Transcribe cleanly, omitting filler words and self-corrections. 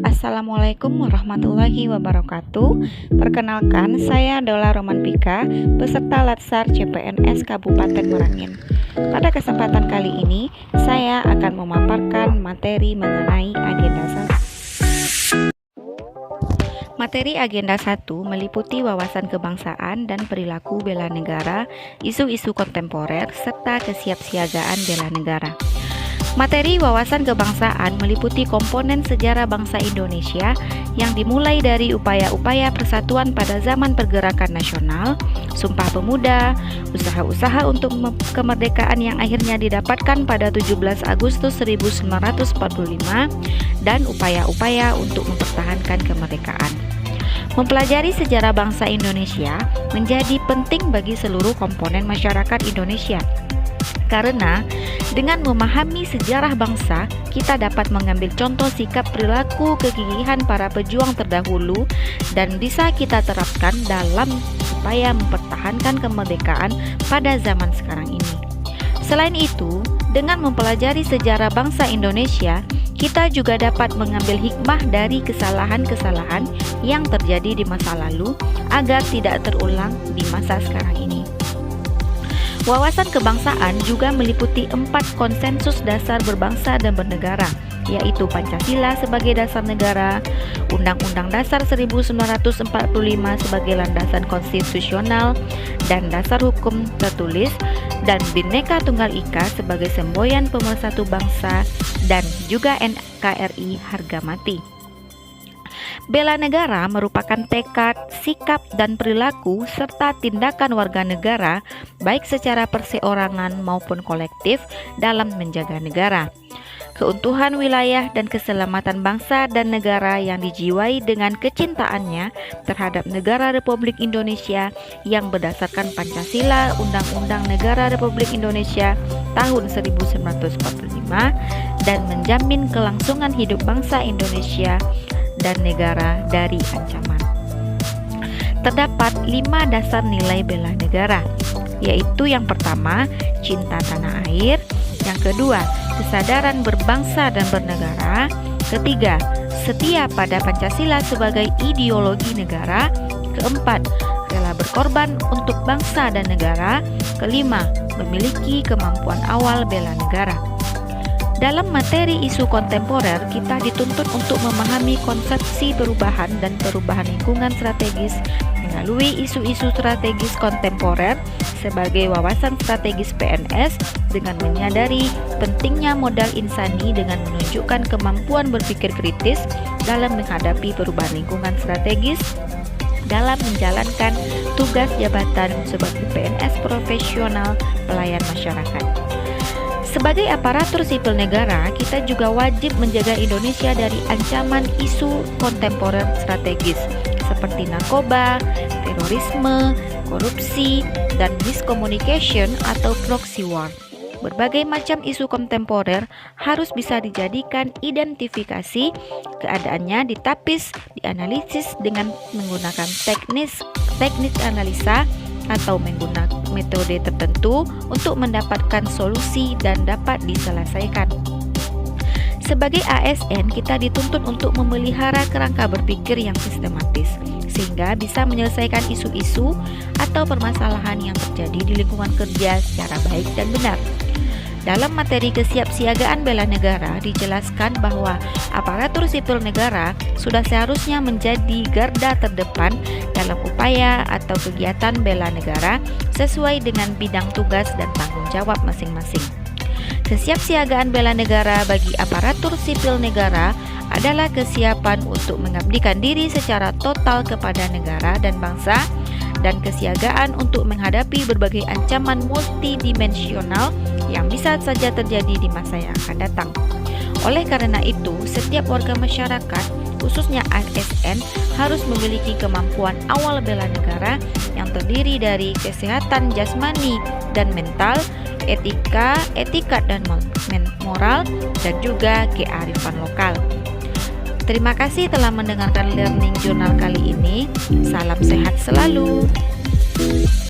Assalamualaikum warahmatullahi wabarakatuh. Perkenalkan, saya Dola Romantika, peserta Latsar CPNS Kabupaten Merangin. Pada kesempatan kali ini, saya akan memaparkan materi mengenai agenda 1. Materi agenda 1 meliputi wawasan kebangsaan dan perilaku bela negara, isu-isu kontemporer, serta kesiapsiagaan bela negara. Materi wawasan kebangsaan meliputi komponen sejarah bangsa Indonesia yang dimulai dari upaya-upaya persatuan pada zaman pergerakan nasional, Sumpah Pemuda, usaha-usaha untuk kemerdekaan yang akhirnya didapatkan pada 17 Agustus 1945, dan upaya-upaya untuk mempertahankan kemerdekaan. Mempelajari sejarah bangsa Indonesia menjadi penting bagi seluruh komponen masyarakat Indonesia. Karena dengan memahami sejarah bangsa, kita dapat mengambil contoh sikap perilaku kegigihan para pejuang terdahulu dan bisa kita terapkan dalam upaya mempertahankan kemerdekaan pada zaman sekarang ini. Selain itu, dengan mempelajari sejarah bangsa Indonesia, kita juga dapat mengambil hikmah dari kesalahan-kesalahan yang terjadi di masa lalu agar tidak terulang di masa sekarang ini. Wawasan kebangsaan juga meliputi 4 konsensus dasar berbangsa dan bernegara, yaitu Pancasila sebagai dasar negara, Undang-Undang Dasar 1945 sebagai landasan konstitusional dan dasar hukum tertulis, dan Bhinneka Tunggal Ika sebagai semboyan pemersatu bangsa, dan juga NKRI harga mati. Bela negara merupakan tekad, sikap, dan perilaku serta tindakan warga negara baik secara perseorangan maupun kolektif dalam menjaga negara. Keutuhan wilayah dan keselamatan bangsa dan negara yang dijiwai dengan kecintaannya terhadap negara Republik Indonesia yang berdasarkan Pancasila, Undang-Undang Negara Republik Indonesia tahun 1945, dan menjamin kelangsungan hidup bangsa Indonesia dan negara dari ancaman. Terdapat 5 dasar nilai bela negara, yaitu yang pertama, cinta tanah air, yang kedua, kesadaran berbangsa dan bernegara, ketiga, setia pada Pancasila sebagai ideologi negara, keempat, rela berkorban untuk bangsa dan negara, kelima, memiliki kemampuan awal bela negara. Dalam materi isu kontemporer, kita dituntut untuk memahami konsepsi perubahan dan perubahan lingkungan strategis melalui isu-isu strategis kontemporer sebagai wawasan strategis PNS dengan menyadari pentingnya modal insani dengan menunjukkan kemampuan berpikir kritis dalam menghadapi perubahan lingkungan strategis dalam menjalankan tugas jabatan sebagai PNS profesional pelayan masyarakat. Sebagai aparatur sipil negara, kita juga wajib menjaga Indonesia dari ancaman isu kontemporer strategis seperti narkoba, terorisme, korupsi, dan miscommunication atau proxy war. Berbagai macam isu kontemporer harus bisa dijadikan identifikasi, keadaannya ditapis, dianalisis dengan menggunakan teknis analisa atau menggunakan metode tertentu untuk mendapatkan solusi dan dapat diselesaikan. Sebagai ASN, kita dituntut untuk memelihara kerangka berpikir yang sistematis, sehingga bisa menyelesaikan isu-isu atau permasalahan yang terjadi di lingkungan kerja secara baik dan benar. Dalam materi kesiapsiagaan bela negara dijelaskan bahwa aparatur sipil negara sudah seharusnya menjadi garda terdepan dalam upaya atau kegiatan bela negara sesuai dengan bidang tugas dan tanggung jawab masing-masing. Kesiapsiagaan bela negara bagi aparatur sipil negara adalah kesiapan untuk mengabdikan diri secara total kepada negara dan bangsa, dan kesiagaan untuk menghadapi berbagai ancaman multidimensional yang bisa saja terjadi di masa yang akan datang. Oleh karena itu, setiap warga masyarakat, khususnya ASN, harus memiliki kemampuan awal bela negara yang terdiri dari kesehatan jasmani dan mental, etika dan moral, dan juga kearifan lokal. Terima kasih telah mendengarkan Learning Journal kali ini. Salam sehat selalu.